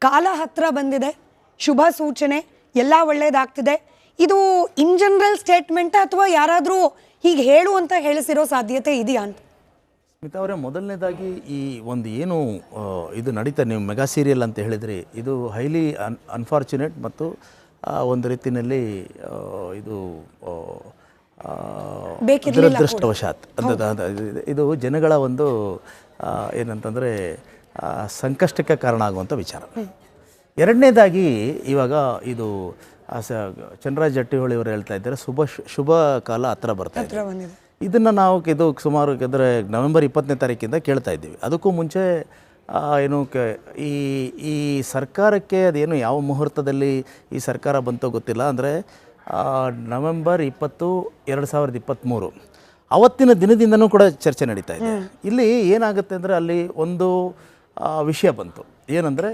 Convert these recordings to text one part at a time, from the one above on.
ಕಾಲ ಹತ್ರ ಬಂದಿದೆ, ಶುಭ ಸೂಚನೆ, ಎಲ್ಲ ಒಳ್ಳೇದಾಗ್ತಿದೆ. ಇದು ಇನ್ ಜನರಲ್ ಸ್ಟೇಟ್ಮೆಂಟ್ ಅಥವಾ ಯಾರಾದರೂ ಹೀಗೆ ಹೇಳು ಅಂತ ಹೇಳಿಸಿರೋ ಸಾಧ್ಯತೆ ಇದೆಯಾ ಅಂತ? ಸ್ಮಿತಾ ಅವರೇ, ಮೊದಲನೇದಾಗಿ ಈ ಒಂದು ಏನು ಇದು ನಡೀತಾ, ನೀವು ಮೆಗಾ ಸೀರಿಯಲ್ ಅಂತ ಹೇಳಿದ್ರಿ, ಇದು ಹೈಲಿ ಅನ್ಫಾರ್ಚುನೇಟ್ ಮತ್ತು ಒಂದು ರೀತಿಯಲ್ಲಿ ಇದು ದುರದೃಷ್ಟವಶಾತ್ ಇದು ಜನಗಳ ಒಂದು ಏನಂತಂದರೆ ಸಂಕಷ್ಟಕ್ಕೆ ಕಾರಣ ಆಗುವಂಥ ವಿಚಾರ. ಎರಡನೇದಾಗಿ ಇವಾಗ ಇದು ಚಂದ್ರರಾಜ್ ಜಾರಕಿಹೊಳಿ ಅವರು ಹೇಳ್ತಾ ಇದ್ದಾರೆ, ಶುಭ ಕಾಲ ಹತ್ರ ಬರ್ತಾ ಇದೆ. ಇದನ್ನು ನಾವು ಇದು ಸುಮಾರು ಅಂದರೆ ನವೆಂಬರ್ 20ನೇ ತಾರೀಕಿಂದ ಕೇಳ್ತಾ ಇದ್ದೀವಿ. ಅದಕ್ಕೂ ಮುಂಚೆ ಏನು ಈ ಸರ್ಕಾರಕ್ಕೆ ಅದೇನು ಯಾವ ಮುಹೂರ್ತದಲ್ಲಿ ಈ ಸರ್ಕಾರ ಬಂತೋ ಗೊತ್ತಿಲ್ಲ. ಅಂದರೆ ನವೆಂಬರ್ 20, 2023 ಅವತ್ತಿನ ದಿನದಿಂದನೂ ಕೂಡ ಚರ್ಚೆ ನಡೀತಾ ಇದೆ. ಇಲ್ಲಿ ಏನಾಗುತ್ತೆ ಅಂದರೆ ಅಲ್ಲಿ ಒಂದು ವಿಷಯ ಬಂತು. ಏನಂದರೆ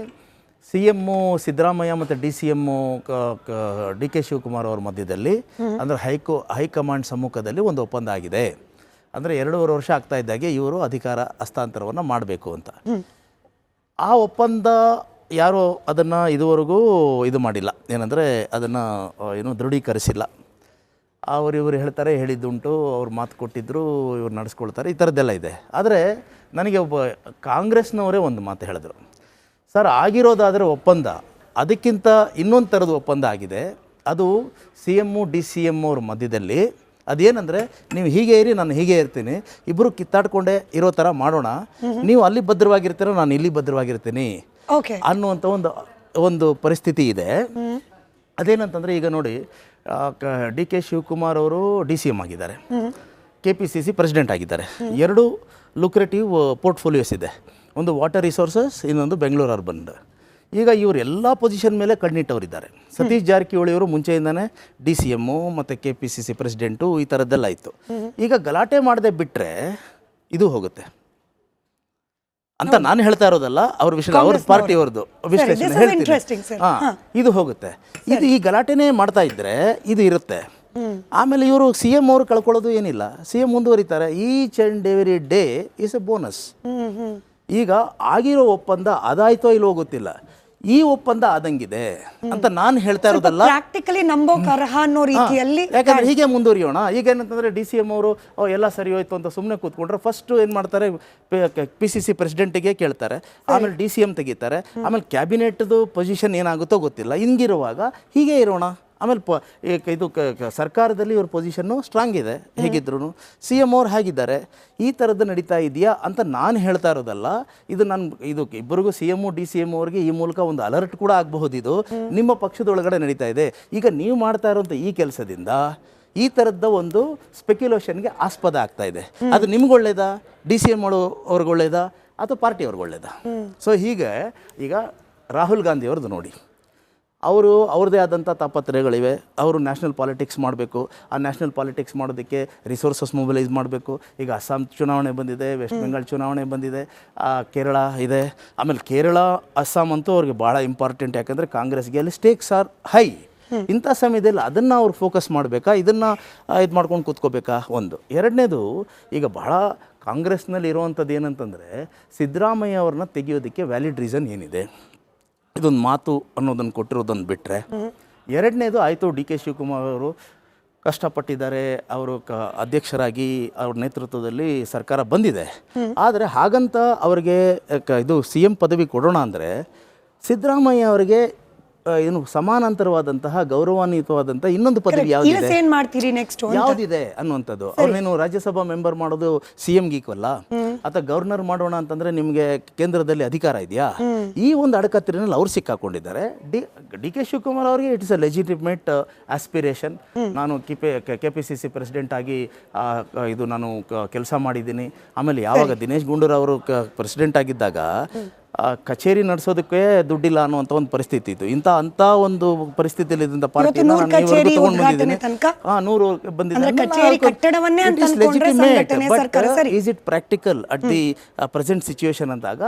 CM ಸಿದ್ದರಾಮಯ್ಯ ಮತ್ತು DCM DK ಶಿವಕುಮಾರ್ ಅವ್ರ ಮಧ್ಯದಲ್ಲಿ ಅಂದರೆ ಹೈಕಮಾಂಡ್ ಸಮ್ಮುಖದಲ್ಲಿ ಒಂದು ಒಪ್ಪಂದ ಆಗಿದೆ. ಅಂದರೆ 2.5 ವರ್ಷ ಆಗ್ತಾ ಇದ್ದಾಗೆ ಇವರು ಅಧಿಕಾರ ಹಸ್ತಾಂತರವನ್ನು ಮಾಡಬೇಕು ಅಂತ. ಆ ಒಪ್ಪಂದ ಯಾರು ಅದನ್ನು ಇದುವರೆಗೂ ಇದು ಮಾಡಿಲ್ಲ, ಏನಂದರೆ ಅದನ್ನು ಏನು ದೃಢೀಕರಿಸಿಲ್ಲ. ಇವರು ಹೇಳ್ತಾರೆ, ಹೇಳಿದ್ದುಂಟು, ಅವ್ರು ಮಾತು ಕೊಟ್ಟಿದ್ದರು, ಇವ್ರು ನಡೆಸ್ಕೊಳ್ತಾರೆ, ಈ ಥರದ್ದೆಲ್ಲ ಇದೆ. ಆದರೆ ನನಗೆ ಒಬ್ಬ ಕಾಂಗ್ರೆಸ್ನವರೇ ಒಂದು ಮಾತು ಹೇಳಿದ್ರು, ಸರ್ ಆಗಿರೋದಾದರೆ ಒಪ್ಪಂದ ಅದಕ್ಕಿಂತ ಇನ್ನೊಂದು ಥರದ ಒಪ್ಪಂದ ಆಗಿದೆ. ಅದು CM DCM ಅವ್ರ ಮಧ್ಯದಲ್ಲಿ. ಅದೇನಂದರೆ, ನೀವು ಹೀಗೆ ಇರಿ, ನಾನು ಹೀಗೆ ಇರ್ತೀನಿ, ಇಬ್ಬರು ಕಿತ್ತಾಡ್ಕೊಂಡೇ ಇರೋ ಥರ ಮಾಡೋಣ, ನೀವು ಅಲ್ಲಿ ಭದ್ರವಾಗಿರ್ತೀರೋ, ನಾನು ಇಲ್ಲಿ ಭದ್ರವಾಗಿರ್ತೀನಿ ಅನ್ನುವಂಥ ಒಂದು ಪರಿಸ್ಥಿತಿ ಇದೆ. ಅದೇನಂತಂದರೆ, ಈಗ ನೋಡಿ DK ಶಿವಕುಮಾರ್ ಅವರು DCM ಆಗಿದ್ದಾರೆ, KPCC ಪ್ರೆಸಿಡೆಂಟ್ ಆಗಿದ್ದಾರೆ. 2 ಲುಕ್ರೇಟಿವ್ ಪೋರ್ಟ್ಫೋಲಿಯೋಸ್ ಇದೆ, ಒಂದು ವಾಟರ್ ರಿಸೋರ್ಸಸ್, ಇನ್ನೊಂದು ಬೆಂಗಳೂರು ಅರ್ಬನ್. ಈಗ ಇವರು ಎಲ್ಲ ಪೊಸಿಷನ್ ಮೇಲೆ ಕಣ್ಣಿಟ್ಟವರಿದ್ದಾರೆ. ಸತೀಶ್ ಜಾರಕಿಹೊಳಿ ಅವರು ಮುಂಚೆಯಿಂದನೇ DCM ಮತ್ತು KPCC ಪ್ರೆಸಿಡೆಂಟು, ಈ ಥರದ್ದೆಲ್ಲ ಇತ್ತು. ಈಗ ಗಲಾಟೆ ಮಾಡದೆ ಬಿಟ್ಟರೆ ಇದು ಹೋಗುತ್ತೆ ಅಂತ ನಾನು ಹೇಳ್ತಾ ಇರೋದಲ್ಲ, ಅವ್ರ ವಿಷಯ, ಅವ್ರ ಪಾರ್ಟಿಯವ್ರದ್ದು ವಿಶ್ಲೇಷಣೆ ಹೇಳ್ತೀನಿ. ಇದು ಹೋಗುತ್ತೆ. ಇದು ಈ ಗಲಾಟೆನೇ ಮಾಡ್ತಾ ಇದ್ದರೆ ಇದು ಇರುತ್ತೆ. ಆಮೇಲೆ ಇವರು CM ಅವರು ಕಳ್ಕೊಳ್ಳೋದು ಏನಿಲ್ಲ, CM ಮುಂದುವರಿತಾರೆ. Each and every day is a bonus. ಈಗ ಆಗಿರೋ ಒಪ್ಪಂದ ಅದಾಯ್ತೋ ಇಲ್ವೋ ಗೊತ್ತಿಲ್ಲ, ಈ ಒಪ್ಪಂದ ಆದಂಗಿದೆ ಅಂತ ನಾನು ಹೇಳ್ತಾ ಇರೋದಲ್ಲ, ಪ್ರಾಕ್ಟಿಕಲಿ ನಂಬೋಕೆ ಅರ್ಹ ಅನ್ನೋ ರೀತಿಯಲ್ಲಿ. ಯಾಕಂದ್ರೆ ಹೀಗೆ ಮುಂದುವರಿಯೋಣ. ಈಗ ಏನಂತಂದ್ರೆ DCM ಅವರು ಎಲ್ಲ ಸರಿ ಹೋಯ್ತು ಅಂತ ಸುಮ್ಮನೆ ಕೂತ್ಕೊಂಡ್ರೆ ಫಸ್ಟ್ ಏನು ಮಾಡ್ತಾರೆ, PCC ಪ್ರೆಸಿಡೆಂಟಿಗೆ ಕೇಳ್ತಾರೆ, ಆಮೇಲೆ DCM ತೆಗಿತಾರೆ, ಆಮೇಲೆ ಕ್ಯಾಬಿನೆಟ್ದು ಪೊಸಿಷನ್ ಏನಾಗುತ್ತೋ ಗೊತ್ತಿಲ್ಲ. ಹಿಂಗಿರುವಾಗ ಹೀಗೆ ಇರೋಣ. ಆಮೇಲೆ ಇದು ಸರ್ಕಾರದಲ್ಲಿ ಇವ್ರ ಪೊಸಿಷನ್ನು ಸ್ಟ್ರಾಂಗ್ ಇದೆ, ಹೇಗಿದ್ರು CM ಅವ್ರು ಹೇಗಿದ್ದಾರೆ, ಈ ಥರದ್ದು ನಡೀತಾ ಇದೆಯಾ ಅಂತ ನಾನು ಹೇಳ್ತಾ ಇರೋದಲ್ಲ. ಇದು ಇಬ್ಬರಿಗೂ CM DCM ಅವ್ರಿಗೆ ಈ ಮೂಲಕ ಒಂದು ಅಲರ್ಟ್ ಕೂಡ ಆಗಬಹುದು. ಇದು ನಿಮ್ಮ ಪಕ್ಷದೊಳಗಡೆ ನಡೀತಾ ಇದೆ. ಈಗ ನೀವು ಮಾಡ್ತಾ ಇರೋಂಥ ಈ ಕೆಲಸದಿಂದ ಈ ಥರದ ಒಂದು ಸ್ಪೆಕ್ಯುಲೇಷನ್ಗೆ ಆಸ್ಪದ ಆಗ್ತಾ ಇದೆ. ಅದು ನಿಮ್ಗೆ ಒಳ್ಳೇದಾ, DCM ಅವ್ರಿಗೆ ಒಳ್ಳೇದಾ, ಅಥವಾ ಪಾರ್ಟಿ ಅವ್ರಿಗೆ ಒಳ್ಳೇದಾ? ಸೊ ಹೀಗೆ ಈಗ ರಾಹುಲ್ ಗಾಂಧಿ ಅವ್ರದ್ದು ನೋಡಿ, ಅವ್ರದ್ದೇ ಆದಂಥ ತಾಪತ್ರಯಗಳಿವೆ. ಅವರು ನ್ಯಾಷನಲ್ ಪಾಲಿಟಿಕ್ಸ್ ಮಾಡಬೇಕು. ಆ ನ್ಯಾಷನಲ್ ಪಾಲಿಟಿಕ್ಸ್ ಮಾಡೋದಕ್ಕೆ ರಿಸೋರ್ಸಸ್ ಮೊಬಿಲೈಸ್ ಮಾಡಬೇಕು. ಈಗ ಅಸ್ಸಾಂ ಚುನಾವಣೆ ಬಂದಿದೆ, ವೆಸ್ಟ್ ಬೆಂಗಾಲ್ ಚುನಾವಣೆ ಬಂದಿದೆ, ಕೇರಳ ಇದೆ. ಆಮೇಲೆ ಕೇರಳ, ಅಸ್ಸಾಂ ಅಂತೂ ಅವ್ರಿಗೆ ಭಾಳ ಇಂಪಾರ್ಟೆಂಟ್. ಯಾಕಂದರೆ ಕಾಂಗ್ರೆಸ್ಗೆ ಅಲ್ಲಿ ಸ್ಟೇಕ್ಸ್ ಆರ್ ಹೈ. ಇಂಥ ಸಮಯದಲ್ಲಿ ಅದನ್ನು ಅವ್ರು ಫೋಕಸ್ ಮಾಡಬೇಕಾ, ಇದನ್ನು ಇದು ಮಾಡ್ಕೊಂಡು ಕೂತ್ಕೋಬೇಕಾ? ಒಂದು. ಎರಡನೇದು, ಈಗ ಭಾಳ ಕಾಂಗ್ರೆಸ್ನಲ್ಲಿ ಇರುವಂಥದ್ದು ಏನಂತಂದರೆ, ಸಿದ್ದರಾಮಯ್ಯ ಅವ್ರನ್ನ ತೆಗೆಯೋದಕ್ಕೆ ವ್ಯಾಲಿಡ್ ರೀಸನ್ ಏನಿದೆ, ಇದೊಂದು ಮಾತು ಅನ್ನೋದನ್ನು ಕೊಟ್ಟಿರೋದನ್ನು ಬಿಟ್ಟರೆ. ಎರಡನೇದು ಆಯಿತು, DK ಶಿವಕುಮಾರ್ ಅವರು ಕಷ್ಟಪಟ್ಟಿದ್ದಾರೆ, ಅವರು ಅಧ್ಯಕ್ಷರಾಗಿ ಅವ್ರ ನೇತೃತ್ವದಲ್ಲಿ ಸರ್ಕಾರ ಬಂದಿದೆ. ಆದರೆ ಹಾಗಂತ ಅವರಿಗೆ ಇದು CM ಪದವಿ ಕೊಡೋಣ ಅಂದರೆ ಸಿದ್ದರಾಮಯ್ಯ ಅವರಿಗೆ ಏನು ಸಮಾನಾಂತರವಾದಂತಹ ಗೌರವಾನ್ವಿತವಾದಂತಹ ಇನ್ನೊಂದು ಪದವಿ ಯಾವುದಿದೆ ಅನ್ನುವಂಥದ್ದು. ಅವ್ರನ್ನೇನು ರಾಜ್ಯಸಭಾ ಮೆಂಬರ್ ಮಾಡೋದು CMಗೆ ಈಕ್ವಲ್ಲ, ಅಥವಾ ಗವರ್ನರ್ ಮಾಡೋಣ ಅಂತಂದ್ರೆ ನಿಮಗೆ ಕೇಂದ್ರದಲ್ಲಿ ಅಧಿಕಾರ ಇದೆಯಾ? ಈ ಒಂದು ಅಡಕತ್ತಿನಲ್ಲಿ ಅವ್ರು ಸಿಕ್ಕಾಕೊಂಡಿದ್ದಾರೆ. DK ಶಿವಕುಮಾರ್ ಅವರಿಗೆ it is a legitimate aspiration. ನಾನು KPCC ಪ್ರೆಸಿಡೆಂಟ್ ಆಗಿ ಇದು ನಾನು ಕೆಲಸ ಮಾಡಿದ್ದೀನಿ. ಆಮೇಲೆ ಯಾವಾಗ ದಿನೇಶ್ ಗುಂಡೂರಾವ್ ಅವರು ಪ್ರೆಸಿಡೆಂಟ್ ಆಗಿದ್ದಾಗ ಕಚೇರಿ ನಡೆಸೋದಕ್ಕೆ ದುಡ್ಡಿಲ್ಲ ಅನ್ನುವಂಥ ಒಂದು ಪರಿಸ್ಥಿತಿ ಇತ್ತು. ಅಂಥ ಒಂದು ಪರಿಸ್ಥಿತಿಯಲ್ಲಿ ಇದರಿಂದ ಪಾರ್ಟಿನ ನಾನು ತಗೊಂಡು ಬಂದಿದ್ದೀನಿ. 100 ಬಂದಿದ್ದೀನಿ. Is it practical at the present situation ಅಂದಾಗ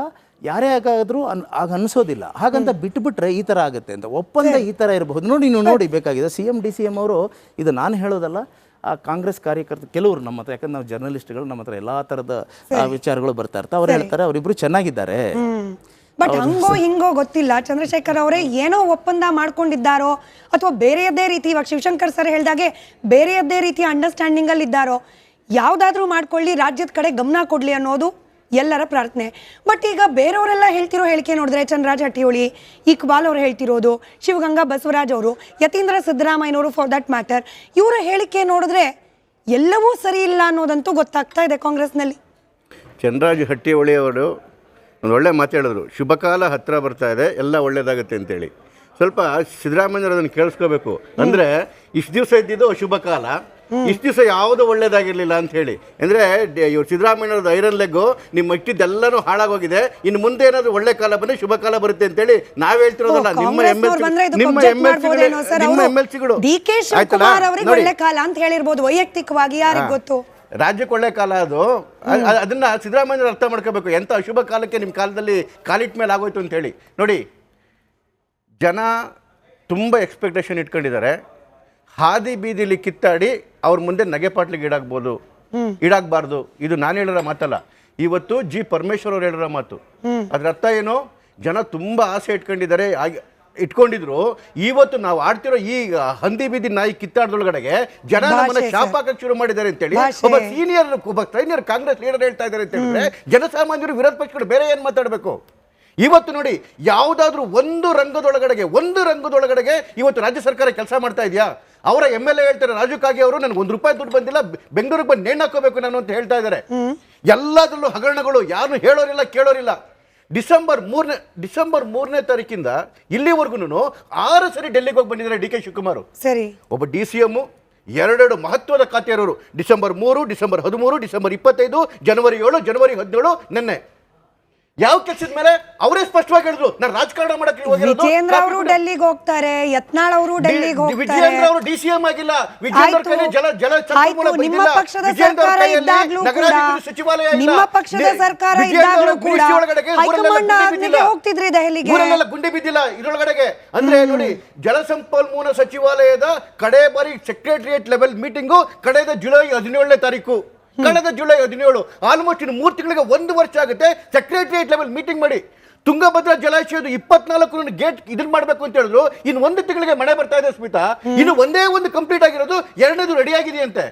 ಯಾರೇ ಆಗಾದರೂ ಆಗ ಅನಿಸೋದಿಲ್ಲ. ಹಾಗಂತ ಬಿಟ್ಟುಬಿಟ್ರೆ ಈ ಥರ ಆಗುತ್ತೆ ಅಂತ. ಒಪ್ಪಂದ ಈ ಥರ ಇರಬಹುದು. ನೀವು ನೋಡಿ ಬೇಕಾಗಿದೆ CM DCM ಅವರು, ಇದು ನಾನು ಹೇಳೋದಲ್ಲ, ಆ ಕಾಂಗ್ರೆಸ್ ಕಾರ್ಯಕರ್ತರು ಕೆಲವರು ನಮ್ಮ ಹತ್ರ, ಯಾಕಂದ್ರೆ ನಾವು ಜರ್ನಲಿಸ್ಟ್ಗಳು, ನಮ್ಮ ಹತ್ರ ಎಲ್ಲ ಥರದ ವಿಚಾರಗಳು ಬರ್ತಾ ಇರ್ತಾರೆ. ಅವ್ರು ಹೇಳ್ತಾರೆ ಅವರಿಬ್ಬರು ಚೆನ್ನಾಗಿದ್ದಾರೆ, ಬಟ್ ಹಂಗೋ ಹಿಂಗೋ ಗೊತ್ತಿಲ್ಲ, ಚಂದ್ರಶೇಖರ್ ಅವರೇ ಏನೋ ಒಪ್ಪಂದ ಮಾಡ್ಕೊಂಡಿದ್ದಾರೋ ಅಥವಾ ಬೇರೆಯದ್ದೇ ರೀತಿ, ಇವಾಗ ಶಿವಶಂಕರ್ ಸರ್ ಹೇಳ್ದಾಗೆ ಬೇರೆಯದ್ದೇ ರೀತಿಯ ಅಂಡರ್ಸ್ಟ್ಯಾಂಡಿಂಗ್ ಅಲ್ಲಿ ಇದ್ದಾರೋ, ಯಾವುದಾದ್ರೂ ಮಾಡ್ಕೊಳ್ಳಿ, ರಾಜ್ಯದ ಕಡೆ ಗಮನ ಕೊಡ್ಲಿ ಅನ್ನೋದು ಎಲ್ಲರ ಪ್ರಾರ್ಥನೆ. ಬಟ್ ಈಗ ಬೇರೆಯವರೆಲ್ಲ ಹೇಳ್ತಿರೋ ಹೇಳಿಕೆ ನೋಡಿದ್ರೆ, ಚಂದ್ರರಾಜ್ ಹಟ್ಟಿಹೊಳಿ, ಇಕ್ಬಾಲ್ ಅವ್ರು ಹೇಳ್ತಿರೋದು, ಶಿವಗಂಗಾ ಬಸವರಾಜ್ ಅವರು, ಯತೀಂದ್ರ ಸಿದ್ದರಾಮಯ್ಯನವರು ಫಾರ್ ದಟ್ ಮ್ಯಾಟರ್, ಇವರ ಹೇಳಿಕೆ ನೋಡಿದ್ರೆ ಎಲ್ಲವೂ ಸರಿ ಇಲ್ಲ ಅನ್ನೋದಂತೂ ಗೊತ್ತಾಗ್ತಾ ಇದೆ ಕಾಂಗ್ರೆಸ್ನಲ್ಲಿ. ಚಂದ್ರರಾಜ್ ಹಟ್ಟಿಹೊಳಿ ಅವರು ಒಂದು ಒಳ್ಳೆ ಮಾತು ಹೇಳಿದ್ರು, ಶುಭ ಕಾಲ ಹತ್ತಿರ ಬರ್ತಾ ಇದೆ, ಎಲ್ಲ ಒಳ್ಳೇದಾಗುತ್ತೆ ಅಂತೇಳಿ. ಸ್ವಲ್ಪ ಸಿದ್ದರಾಮಯ್ಯವರು ಅದನ್ನು ಕೇಳಿಸ್ಕೋಬೇಕು. ಅಂದರೆ ಇಷ್ಟು ದಿವಸ ಇದ್ದಿದ್ದು ಶುಭ ಕಾಲ, ಇಷ್ಟು ದಿವಸ ಯಾವುದೂ ಒಳ್ಳೇದಾಗಿರಲಿಲ್ಲ ಅಂತ ಹೇಳಿ. ಅಂದರೆ ಇವ್ರು ಸಿದ್ದರಾಮಯ್ಯವ್ರದ್ದು ಐರನ್ ಲೆಗ್ಗು, ನಿಮ್ಮ ಇಟ್ಟಿದ್ದೆಲ್ಲನೂ ಹಾಳಾಗೋಗಿದೆ, ಇನ್ನು ಮುಂದೆ ಏನಾದರೂ ಒಳ್ಳೆ ಕಾಲ ಬಂದರೆ ಶುಭ ಕಾಲ ಬರುತ್ತೆ ಅಂತೇಳಿ ನಾವು ಹೇಳ್ತಿರೋದಲ್ಲ. ನಿಮ್ಮ ಎಮ್ ಎಲ್ ಸಿಗಳು ಒಳ್ಳೆ ಕಾಲ ಅಂತ ಹೇಳಿರ್ಬೋದು, ವೈಯಕ್ತಿಕವಾಗಿ ಯಾರಿಗೆ ಗೊತ್ತು. ರಾಜ್ಯಕ್ಕೆ ಒಳ್ಳೆ ಕಾಲ ಅದು. ಅದನ್ನ ಸಿದ್ದರಾಮಯ್ಯವ್ರು ಅರ್ಥ ಮಾಡ್ಕೋಬೇಕು. ಎಂಥ ಅಶುಭ ಕಾಲಕ್ಕೆ ನಿಮ್ಮ ಕಾಲದಲ್ಲಿ ಕಾಲಿಟ್ಟ ಮೇಲೆ ಆಗೋಯ್ತು ಅಂತ ಹೇಳಿ. ನೋಡಿ, ಜನ ತುಂಬ ಎಕ್ಸ್ಪೆಕ್ಟೇಷನ್ ಇಟ್ಕೊಂಡಿದ್ದಾರೆ. ಹಾದಿ ಬೀದಿಲಿ ಕಿತ್ತಾಡಿ ಅವ್ರ ಮುಂದೆ ನಗೆಪಾಟ್ಲಿಗೆ ಈಡಾಗಬಾರ್ದು. ಇದು ನಾನು ಹೇಳಿರೋ ಮಾತಲ್ಲ, ಇವತ್ತು ಜಿ ಪರಮೇಶ್ವರ್ ಅವ್ರು ಹೇಳಿರೋ ಮಾತು. ಅದ್ರ ಅರ್ಥ ಏನು, ಜನ ತುಂಬ ಆಸೆ ಇಟ್ಕೊಂಡಿದ್ರು. ಇವತ್ತು ನಾವು ಆಡ್ತಿರೋ ಈ ಹಂದಿ ಬೀದಿ ನಾಯಿ ಕಿತ್ತಾಡ್ದೊಳಗಡೆಗೆ ಜನ ನಮ್ಮನ್ನ ಶಾಪಾಕಕ್ಕೆ ಶುರು ಮಾಡಿದ್ದಾರೆ ಅಂತೇಳಿ ಒಬ್ಬ ಸೀನಿಯರ್ ಕಾಂಗ್ರೆಸ್ ಲೀಡರ್ ಹೇಳ್ತಾ ಇದ್ದಾರೆ ಅಂತ ಹೇಳಿದ್ರೆ, ಜನಸಾಮಾನ್ಯರು ವಿರೋಧ ಪಕ್ಷಗಳು ಬೇರೆ ಏನು ಮಾತಾಡಬೇಕು? ಇವತ್ತು ನೋಡಿ, ಯಾವುದಾದ್ರೂ ಒಂದು ರಂಗದೊಳಗಡೆಗೆ ಇವತ್ತು ರಾಜ್ಯ ಸರ್ಕಾರ ಕೆಲಸ ಮಾಡ್ತಾ ಇದೆಯಾ? ಅವರ MLA ಹೇಳ್ತಾರೆ, ರಾಜು ಕಾಗೆ ಅವರು, ನನಗೆ ₹1 ದುಡ್ಡು ಬಂದಿಲ್ಲ, ಬೆಂಗಳೂರಿಗೆ ಬಂದು ನೇಣು ಹಾಕೋಬೇಕು ನಾನು ಅಂತ ಹೇಳ್ತಾ ಇದ್ದಾರೆ. ಎಲ್ಲದರಲ್ಲೂ ಹಗರಣಗಳು, ಯಾರು ಹೇಳೋರಿಲ್ಲ ಕೇಳೋರಿಲ್ಲ. ಡಿಸೆಂಬರ್ 3ನೇ ತಾರೀಕಿಂದ ಇಲ್ಲಿವರೆಗೂ 6 ಸರಿ ಡೆಲ್ಲಿಗೆ ಹೋಗಿ ಬಂದಿದ್ದಾರೆ DK ಶಿವಕುಮಾರ್. ಸರಿ, ಒಬ್ಬ DCM, 2 ಮಹತ್ವದ ಖಾತೆ ಇರೋರು. ಡಿಸೆಂಬರ್ 3, ಡಿಸೆಂಬರ್ 13, ಡಿಸೆಂಬರ್ 25, ಜನವರಿ 7, ಜನವರಿ 17 ನಿನ್ನೆ. ಯಾವ ಕೆಲಸದ ಮೇಲೆ ಅವರೇ ಸ್ಪಷ್ಟವಾಗಿ ಹೇಳಿದ್ರು, ನಾನು ರಾಜಕಾರಣ ಮಾಡಕ್ಕೆ ವಿಜೇಂದ್ರ ಅವರು ಡೆಲ್ಲಿಗೆ ಹೋಗ್ತಾರೆ, ಯತ್ನಾಳ್ ಅವರು ಡೆಲ್ಲಿಗೆ ಹೋಗ್ತಾರೆ. ವಿಜೇಂದ್ರ ಅವರು DCM ಆಗಿಲ್ಲ, ವಿಜೇಂದ್ರ ಕೈಲಿ ಜಲ ಸಂಪನ್ಮೂಲ ನಿಮ್ಮ ಪಕ್ಷದ ಸರ್ಕಾರ ಇದ್ದಾಗಲೂ ಕೂಡ, ನಿಮ್ಮ ಪಕ್ಷದ ಸರ್ಕಾರ ಇದ್ದಾಗಲೂ ಕೂಡ ಹೈಕಮಾಂಡ್ ಆಜ್ಞೆಗೆ ಹೋಗ್ತಿದ್ರಿ ದೆಹಲಿಗೆ. ಊರಲ್ಲೆಲ್ಲ ಗುಂಡಿ ಬಿದ್ದಿಲ್ಲ ಇದರೊಳಗಡೆಗೆ. ಅಂದ್ರೆ ನೋಡಿ, ಜಲಸಂಪನ್ಮೂಲ ಸಚಿವಾಲಯದ ಕಡೆ ಬಾರಿ ಸೆಕ್ರೆಟರಿಯೇಟ್ ಲೆವೆಲ್ ಮೀಟಿಂಗು ಕಳೆದ ಜುಲೈ 17ನೇ ತಾರೀಕು. ಆಲ್ಮೋಸ್ಟ್ ಇನ್ನು 3 ತಿಂಗಳಿಗೆ 1 ವರ್ಷ ಆಗುತ್ತೆ. ಸೆಕ್ರೆಟರಿಯೇಟ್ ಲೆವೆಲ್ ಮೀಟಿಂಗ್ ಮಾಡಿ ತುಂಗಭದ್ರಾ ಜಲಾಶಯದ 24 ಗೇಟ್ ಇದನ್ನ ಮಾಡಬೇಕು ಅಂತ ಹೇಳಿದ್ರು. ಇನ್ನು 1 ತಿಂಗಳಿಗೆ ಮಳೆ ಬರ್ತಾ ಇದೆ ಸ್ಮಿತಾ. ಇನ್ನು ಒಂದೇ ಒಂದು ಕಂಪ್ಲೀಟ್ ಆಗಿರೋದು, 2ನೇದು ರೆಡಿ ಆಗಿದೆಯಂತೆ.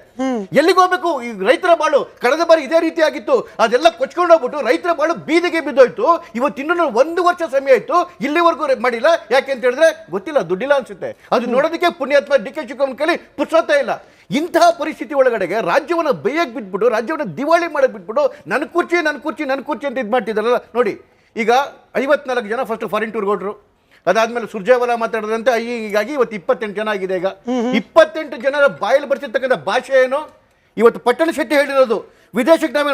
ಎಲ್ಲಿಗೆ ಹೋಗ್ಬೇಕು? ಈ ರೈತರ ಬಾಳು ಕಳೆದ ಬಾರಿ ಇದೇ ರೀತಿ ಆಗಿತ್ತು. ಅದೆಲ್ಲ ಕೊಚ್ಕೊಂಡು ಹೋಗ್ಬಿಟ್ಟು ರೈತರ ಬಾಳು ಬೀದಿಗೆ ಬಿದ್ದೋಯ್ತು. ಇವತ್ತು ಇನ್ನೂ 1 ವರ್ಷ ಸಮಯ ಆಯ್ತು, ಇಲ್ಲಿವರೆಗೂ ಮಾಡಿಲ್ಲ. ಯಾಕೆ ಅಂತ ಹೇಳಿದ್ರೆ ಗೊತ್ತಿಲ್ಲ, ದುಡ್ಡಿಲ್ಲ ಅನ್ಸುತ್ತೆ. ಅದು ನೋಡೋದಕ್ಕೆ ಪುಣ್ಯಾತ್ಮ DK ಶಿವಕುಮಾರ್ ಕೈಲಿ ಪುರ್ಸೊತ್ತೇ ಇಲ್ಲ. ಇಂತಹ ಪರಿಸ್ಥಿತಿ ಒಳಗಡೆಗೆ ರಾಜ್ಯವನ್ನು ಬೇಯಕ್ಕೆ ಬಿಟ್ಬಿಟ್ಟು, ರಾಜ್ಯವನ್ನು ದಿವಾಳಿ ಮಾಡಕ್ಕೆ ಬಿಟ್ಬಿಟ್ಟು, ನನ್ನ ಕುರ್ಚಿ ಅಂತ ಇದು ಮಾಡ್ತಿದ್ದಾರಲ್ಲ ನೋಡಿ. ಈಗ 54 ಜನ ಫಸ್ಟ್ ಫಾರಿನ್ ಟೂರ್ ಹೊರಟ್ರು. ಅದಾದ್ಮೇಲೆ ಸುರ್ಜೇವಾಲಾ ಮಾತಾಡಿದಂತೆ ಹೀಗಾಗಿ ಇವತ್ತು 28 ಜನ ಆಗಿದೆ. ಈಗ 28 ಜನರ ಬಾಯಲ್ಲಿ ಬರ್ತಿರ್ತಕ್ಕಂಥ ಭಾಷೆ ಏನು? ಇವತ್ತು ಪಟ್ಟಣ ಶೆಟ್ಟಿ ಹೇಳಿರೋದು, ವಿದೇಶಕ್ಕೆ ನಾವೇನು